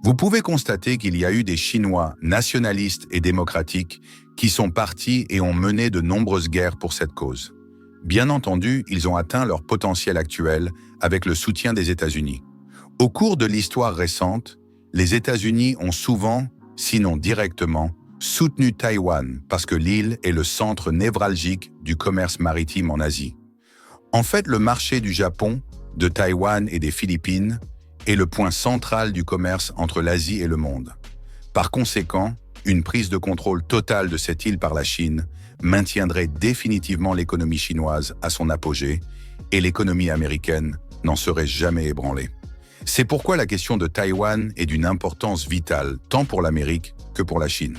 Vous pouvez constater qu'il y a eu des Chinois nationalistes et démocratiques qui sont partis et ont mené de nombreuses guerres pour cette cause. Bien entendu, ils ont atteint leur potentiel actuel avec le soutien des États-Unis. Au cours de l'histoire récente, les États-Unis ont souvent, sinon directement, soutenu Taïwan parce que l'île est le centre névralgique du commerce maritime en Asie. En fait, le marché du Japon, de Taïwan et des Philippines est le point central du commerce entre l'Asie et le monde. Par conséquent, une prise de contrôle totale de cette île par la Chine maintiendrait définitivement l'économie chinoise à son apogée et l'économie américaine n'en serait jamais ébranlée. C'est pourquoi la question de Taïwan est d'une importance vitale tant pour l'Amérique que pour la Chine.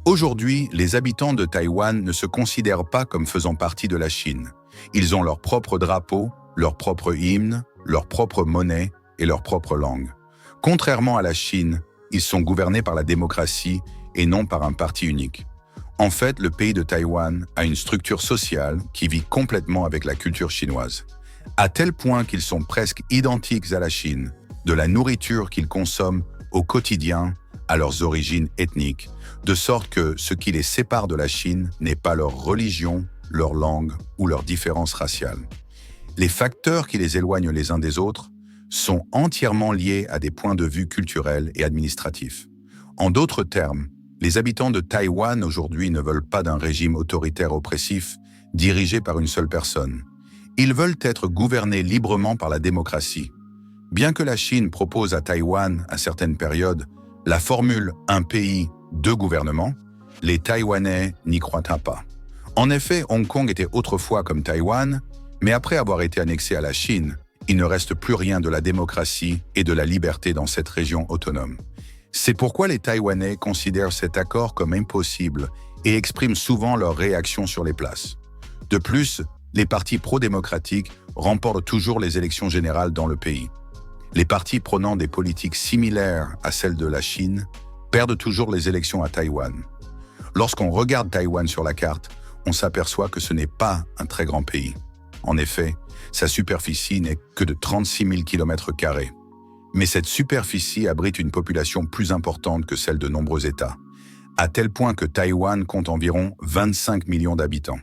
Aujourd'hui, les habitants de Taïwan ne se considèrent pas comme faisant partie de la Chine. Ils ont leur propre drapeau, leur propre hymne, leur propre monnaie et leur propre langue. Contrairement à la Chine, ils sont gouvernés par la démocratie et non par un parti unique. En fait, le pays de Taïwan a une structure sociale qui vit complètement avec la culture chinoise, à tel point qu'ils sont presque identiques à la Chine, de la nourriture qu'ils consomment au quotidien à leurs origines ethniques, de sorte que ce qui les sépare de la Chine n'est pas leur religion, leur langue ou leurs différences raciales. Les facteurs qui les éloignent les uns des autres sont entièrement liés à des points de vue culturels et administratifs. En d'autres termes, les habitants de Taïwan aujourd'hui ne veulent pas d'un régime autoritaire oppressif dirigé par une seule personne. Ils veulent être gouvernés librement par la démocratie. Bien que la Chine propose à Taïwan, à certaines périodes, la formule « un pays, deux gouvernements », les Taïwanais n'y croient pas. En effet, Hong Kong était autrefois comme Taïwan, mais après avoir été annexé à la Chine, il ne reste plus rien de la démocratie et de la liberté dans cette région autonome. C'est pourquoi les Taïwanais considèrent cet accord comme impossible et expriment souvent leur réaction sur les places. De plus, les partis pro-démocratiques remportent toujours les élections générales dans le pays. Les partis prônant des politiques similaires à celles de la Chine perdent toujours les élections à Taïwan. Lorsqu'on regarde Taïwan sur la carte, on s'aperçoit que ce n'est pas un très grand pays. En effet, sa superficie n'est que de 36 000 km². Mais cette superficie abrite une population plus importante que celle de nombreux États, à tel point que Taïwan compte environ 25 millions d'habitants.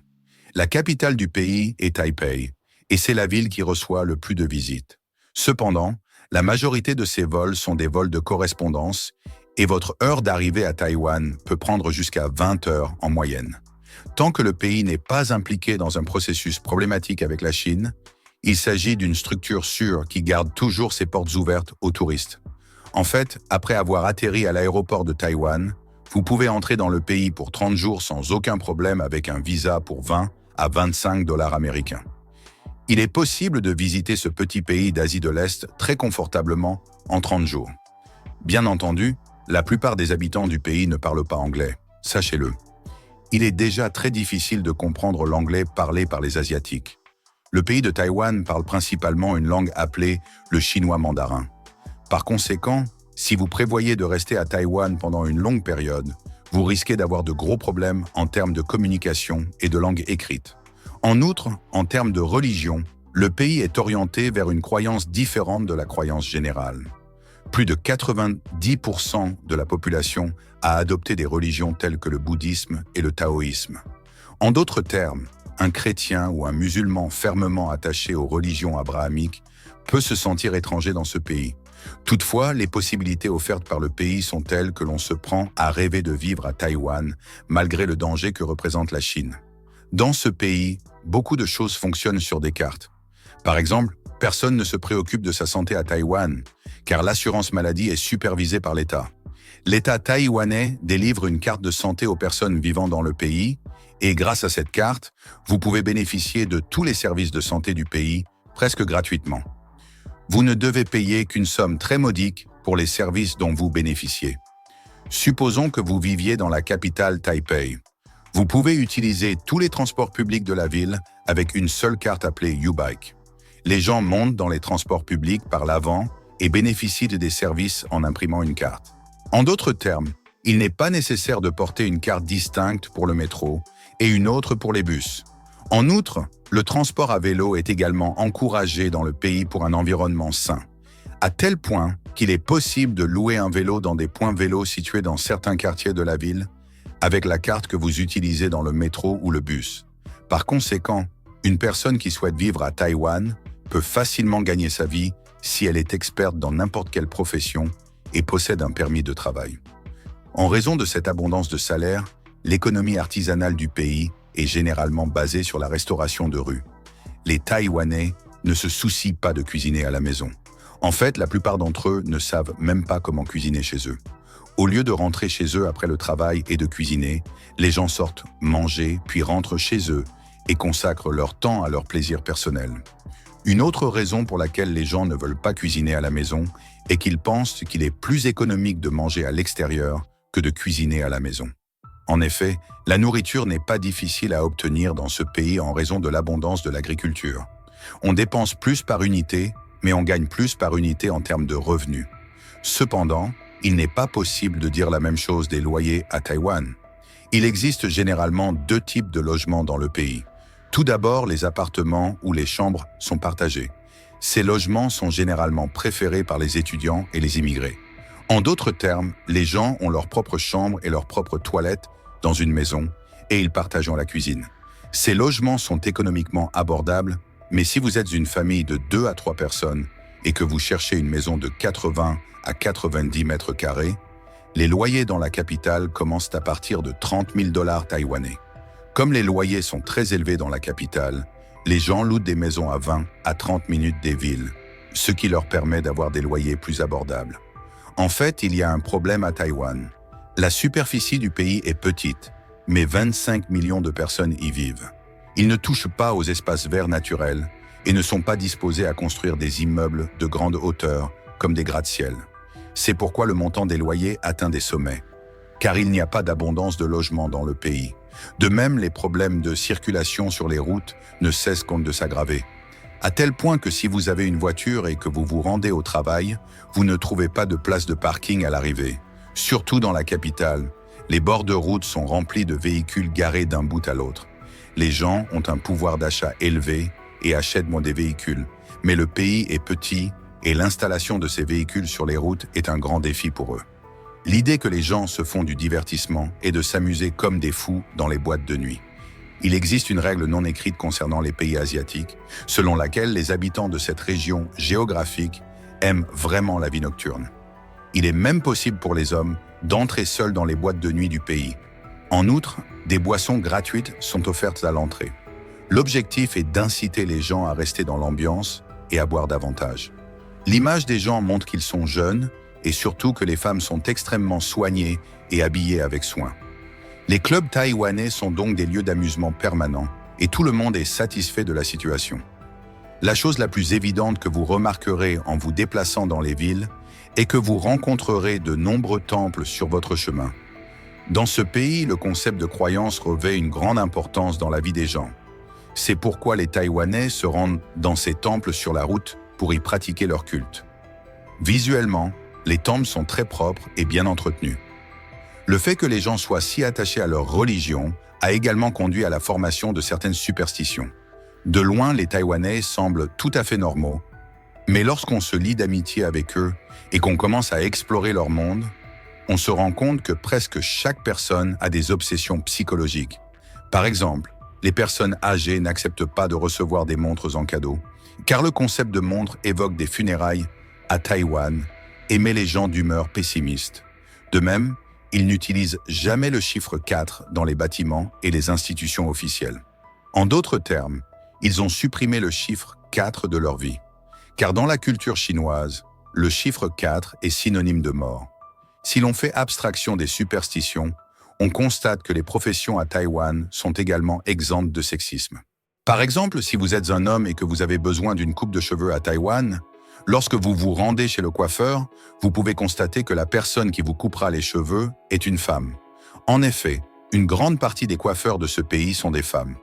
La capitale du pays est Taipei, et c'est la ville qui reçoit le plus de visites. Cependant, la majorité de ces vols sont des vols de correspondance, et votre heure d'arrivée à Taïwan peut prendre jusqu'à 20 heures en moyenne. Tant que le pays n'est pas impliqué dans un processus problématique avec la Chine, il s'agit d'une structure sûre qui garde toujours ses portes ouvertes aux touristes. En fait, après avoir atterri à l'aéroport de Taïwan, vous pouvez entrer dans le pays pour 30 jours sans aucun problème avec un visa pour 20 à 25 dollars américains. Il est possible de visiter ce petit pays d'Asie de l'Est très confortablement en 30 jours. Bien entendu, la plupart des habitants du pays ne parlent pas anglais, sachez-le. Il est déjà très difficile de comprendre l'anglais parlé par les Asiatiques. Le pays de Taïwan parle principalement une langue appelée le chinois mandarin. Par conséquent, si vous prévoyez de rester à Taïwan pendant une longue période, vous risquez d'avoir de gros problèmes en termes de communication et de langue écrite. En outre, en termes de religion, le pays est orienté vers une croyance différente de la croyance générale. Plus de 90% de la population a adopté des religions telles que le bouddhisme et le taoïsme. En d'autres termes, un chrétien ou un musulman fermement attaché aux religions abrahamiques peut se sentir étranger dans ce pays. Toutefois, les possibilités offertes par le pays sont telles que l'on se prend à rêver de vivre à Taïwan, malgré le danger que représente la Chine. Dans ce pays, beaucoup de choses fonctionnent sur des cartes. Par exemple, personne ne se préoccupe de sa santé à Taïwan, car l'assurance maladie est supervisée par l'État. L'État taïwanais délivre une carte de santé aux personnes vivant dans le pays, et grâce à cette carte, vous pouvez bénéficier de tous les services de santé du pays, presque gratuitement. Vous ne devez payer qu'une somme très modique pour les services dont vous bénéficiez. Supposons que vous viviez dans la capitale Taipei. Vous pouvez utiliser tous les transports publics de la ville avec une seule carte appelée U-Bike. Les gens montent dans les transports publics par l'avant et bénéficient des services en imprimant une carte. En d'autres termes, il n'est pas nécessaire de porter une carte distincte pour le métro et une autre pour les bus. En outre, le transport à vélo est également encouragé dans le pays pour un environnement sain. à tel point qu'il est possible de louer un vélo dans des points vélos situés dans certains quartiers de la ville, avec la carte que vous utilisez dans le métro ou le bus. Par conséquent, une personne qui souhaite vivre à Taïwan peut facilement gagner sa vie si elle est experte dans n'importe quelle profession et possède un permis de travail. En raison de cette abondance de salaires, l'économie artisanale du pays est généralement basée sur la restauration de rue. Les Taïwanais ne se soucient pas de cuisiner à la maison. En fait, la plupart d'entre eux ne savent même pas comment cuisiner chez eux. Au lieu de rentrer chez eux après le travail et de cuisiner, les gens sortent manger puis rentrent chez eux et consacrent leur temps à leur plaisir personnel. Une autre raison pour laquelle les gens ne veulent pas cuisiner à la maison est qu'ils pensent qu'il est plus économique de manger à l'extérieur que de cuisiner à la maison. En effet, la nourriture n'est pas difficile à obtenir dans ce pays en raison de l'abondance de l'agriculture. On dépense plus par unité, mais on gagne plus par unité en termes de revenus. Cependant, il n'est pas possible de dire la même chose des loyers à Taïwan. Il existe généralement deux types de logements dans le pays. Tout d'abord, les appartements où les chambres sont partagées. Ces logements sont généralement préférés par les étudiants et les immigrés. En d'autres termes, les gens ont leur propre chambre et leur propre toilette dans une maison et ils partagent la cuisine. Ces logements sont économiquement abordables, mais si vous êtes une famille de 2 à 3 personnes et que vous cherchez une maison de 80 à 90 mètres carrés, les loyers dans la capitale commencent à partir de 30 000 $ taïwanais. Comme les loyers sont très élevés dans la capitale, les gens louent des maisons à 20 à 30 minutes des villes, ce qui leur permet d'avoir des loyers plus abordables. En fait, il y a un problème à Taïwan. La superficie du pays est petite, mais 25 millions de personnes y vivent. Ils ne touchent pas aux espaces verts naturels et ne sont pas disposés à construire des immeubles de grande hauteur comme des gratte-ciel. C'est pourquoi le montant des loyers atteint des sommets, car il n'y a pas d'abondance de logements dans le pays. De même, les problèmes de circulation sur les routes ne cessent de s'aggraver, à tel point que si vous avez une voiture et que vous vous rendez au travail, vous ne trouvez pas de place de parking à l'arrivée. Surtout dans la capitale, les bords de route sont remplis de véhicules garés d'un bout à l'autre. Les gens ont un pouvoir d'achat élevé et achètent des véhicules, mais le pays est petit et l'installation de ces véhicules sur les routes est un grand défi pour eux. L'idée que les gens se font du divertissement est de s'amuser comme des fous dans les boîtes de nuit. Il existe une règle non écrite concernant les pays asiatiques, selon laquelle les habitants de cette région géographique aiment vraiment la vie nocturne. Il est même possible pour les hommes d'entrer seuls dans les boîtes de nuit du pays. En outre, des boissons gratuites sont offertes à l'entrée. L'objectif est d'inciter les gens à rester dans l'ambiance et à boire davantage. L'image des gens montre qu'ils sont jeunes et surtout que les femmes sont extrêmement soignées et habillées avec soin. Les clubs taïwanais sont donc des lieux d'amusement permanents et tout le monde est satisfait de la situation. La chose la plus évidente que vous remarquerez en vous déplaçant dans les villes est que vous rencontrerez de nombreux temples sur votre chemin. Dans ce pays, le concept de croyance revêt une grande importance dans la vie des gens. C'est pourquoi les Taïwanais se rendent dans ces temples sur la route pour y pratiquer leur culte. Visuellement, les temples sont très propres et bien entretenus. Le fait que les gens soient si attachés à leur religion a également conduit à la formation de certaines superstitions. De loin, les Taïwanais semblent tout à fait normaux, mais lorsqu'on se lie d'amitié avec eux et qu'on commence à explorer leur monde, on se rend compte que presque chaque personne a des obsessions psychologiques. Par exemple, les personnes âgées n'acceptent pas de recevoir des montres en cadeau, car le concept de montre évoque des funérailles à Taïwan et met les gens d'humeur pessimiste. De même, ils n'utilisent jamais le chiffre 4 dans les bâtiments et les institutions officielles. En d'autres termes, ils ont supprimé le chiffre 4 de leur vie. Car dans la culture chinoise, le chiffre 4 est synonyme de mort. Si l'on fait abstraction des superstitions, on constate que les professions à Taïwan sont également exemptes de sexisme. Par exemple, si vous êtes un homme et que vous avez besoin d'une coupe de cheveux à Taïwan, lorsque vous vous rendez chez le coiffeur, vous pouvez constater que la personne qui vous coupera les cheveux est une femme. En effet, une grande partie des coiffeurs de ce pays sont des femmes.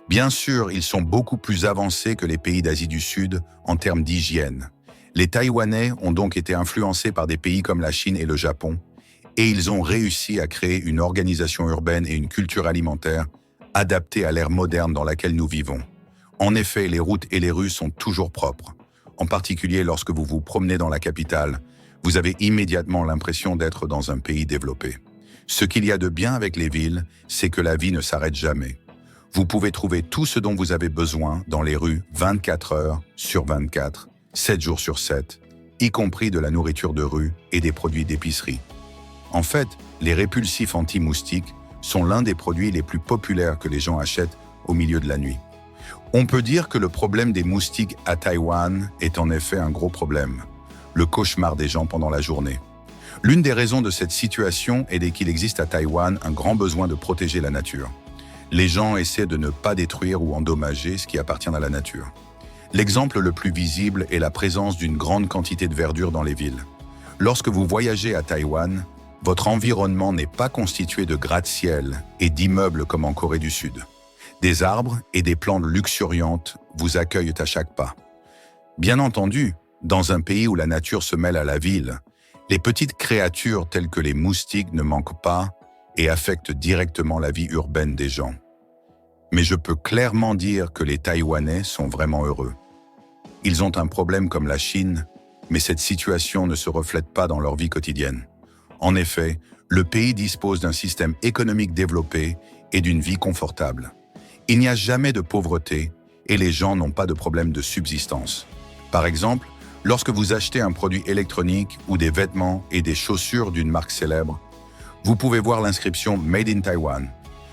Bien sûr, ils sont beaucoup plus avancés que les pays d'Asie du Sud en termes d'hygiène. Les Taïwanais ont donc été influencés par des pays comme la Chine et le Japon, et ils ont réussi à créer une organisation urbaine et une culture alimentaire adaptée à l'ère moderne dans laquelle nous vivons. En effet, les routes et les rues sont toujours propres. En particulier lorsque vous vous promenez dans la capitale, vous avez immédiatement l'impression d'être dans un pays développé. Ce qu'il y a de bien avec les villes, c'est que la vie ne s'arrête jamais. Vous pouvez trouver tout ce dont vous avez besoin dans les rues 24 heures sur 24, 7 jours sur 7, y compris de la nourriture de rue et des produits d'épicerie. En fait, les répulsifs anti-moustiques sont l'un des produits les plus populaires que les gens achètent au milieu de la nuit. On peut dire que le problème des moustiques à Taïwan est en effet un gros problème, le cauchemar des gens pendant la journée. L'une des raisons de cette situation est qu'il existe à Taïwan un grand besoin de protéger la nature. Les gens essaient de ne pas détruire ou endommager ce qui appartient à la nature. L'exemple le plus visible est la présence d'une grande quantité de verdure dans les villes. Lorsque vous voyagez à Taïwan, votre environnement n'est pas constitué de gratte-ciel et d'immeubles comme en Corée du Sud. Des arbres et des plantes luxuriantes vous accueillent à chaque pas. Bien entendu, dans un pays où la nature se mêle à la ville, les petites créatures telles que les moustiques ne manquent pas et affectent directement la vie urbaine des gens. Mais je peux clairement dire que les Taïwanais sont vraiment heureux. Ils ont un problème comme la Chine, mais cette situation ne se reflète pas dans leur vie quotidienne. En effet, le pays dispose d'un système économique développé et d'une vie confortable. Il n'y a jamais de pauvreté et les gens n'ont pas de problème de subsistance. Par exemple, lorsque vous achetez un produit électronique ou des vêtements et des chaussures d'une marque célèbre, vous pouvez voir l'inscription Made in Taiwan.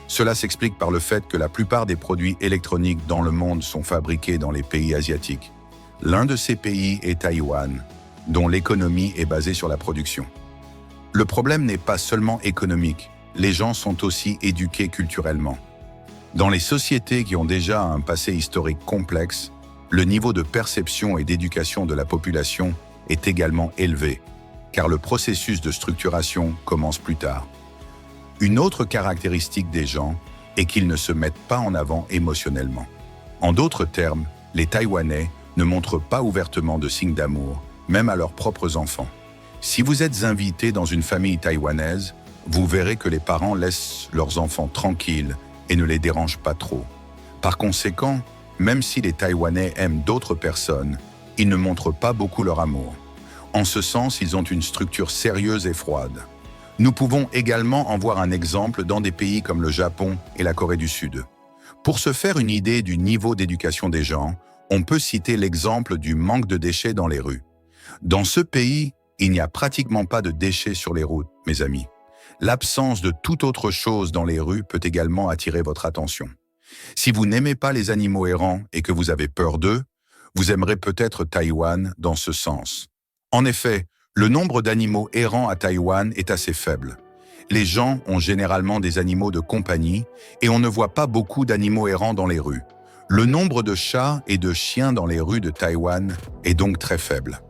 Cela s'explique par le fait que la plupart des produits électroniques dans le monde sont fabriqués dans les pays asiatiques. L'un de ces pays est Taïwan, dont l'économie est basée sur la production. Le problème n'est pas seulement économique, les gens sont aussi éduqués culturellement. Dans les sociétés qui ont déjà un passé historique complexe, le niveau de perception et d'éducation de la population est également élevé, car le processus de structuration commence plus tard. Une autre caractéristique des gens est qu'ils ne se mettent pas en avant émotionnellement. En d'autres termes, les Taïwanais ne montrent pas ouvertement de signes d'amour, même à leurs propres enfants. Si vous êtes invité dans une famille taïwanaise, vous verrez que les parents laissent leurs enfants tranquilles et ne les dérangent pas trop. Par conséquent, même si les Taïwanais aiment d'autres personnes, ils ne montrent pas beaucoup leur amour. En ce sens, ils ont une structure sérieuse et froide. Nous pouvons également en voir un exemple dans des pays comme le Japon et la Corée du Sud. Pour se faire une idée du niveau d'éducation des gens, on peut citer l'exemple du manque de déchets dans les rues. Dans ce pays, il n'y a pratiquement pas de déchets sur les routes, mes amis. L'absence de toute autre chose dans les rues peut également attirer votre attention. Si vous n'aimez pas les animaux errants et que vous avez peur d'eux, vous aimerez peut-être Taïwan dans ce sens. En effet, le nombre d'animaux errants à Taïwan est assez faible. Les gens ont généralement des animaux de compagnie et on ne voit pas beaucoup d'animaux errants dans les rues. Le nombre de chats et de chiens dans les rues de Taïwan est donc très faible.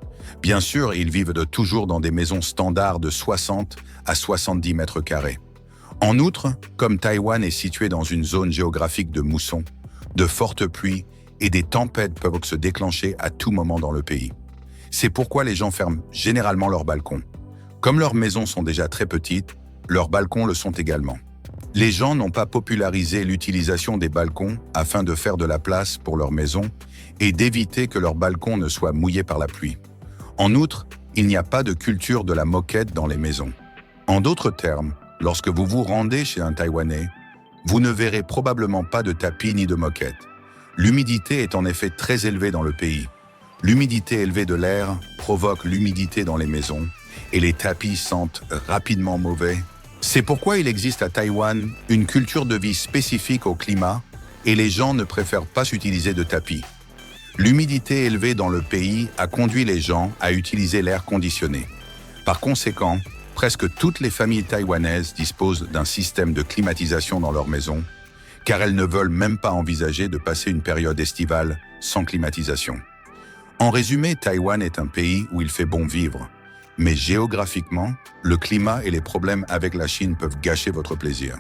Bien sûr, ils vivent toujours dans des maisons standards de 60 à 70 mètres carrés. En outre, comme Taïwan est situé dans une zone géographique de mousson, de fortes pluies et des tempêtes peuvent se déclencher à tout moment dans le pays. C'est pourquoi les gens ferment généralement leurs balcons. Comme leurs maisons sont déjà très petites, leurs balcons le sont également. Les gens n'ont pas popularisé l'utilisation des balcons afin de faire de la place pour leurs maisons et d'éviter que leurs balcons ne soient mouillés par la pluie. En outre, il n'y a pas de culture de la moquette dans les maisons. En d'autres termes, lorsque vous vous rendez chez un Taïwanais, vous ne verrez probablement pas de tapis ni de moquette. L'humidité est en effet très élevée dans le pays. L'humidité élevée de l'air provoque l'humidité dans les maisons et les tapis sentent rapidement mauvais. C'est pourquoi il existe à Taïwan une culture de vie spécifique au climat et les gens ne préfèrent pas utiliser de tapis. L'humidité élevée dans le pays a conduit les gens à utiliser l'air conditionné. Par conséquent, presque toutes les familles taïwanaises disposent d'un système de climatisation dans leur maison, car elles ne veulent même pas envisager de passer une période estivale sans climatisation. En résumé, Taïwan est un pays où il fait bon vivre, mais géographiquement, le climat et les problèmes avec la Chine peuvent gâcher votre plaisir.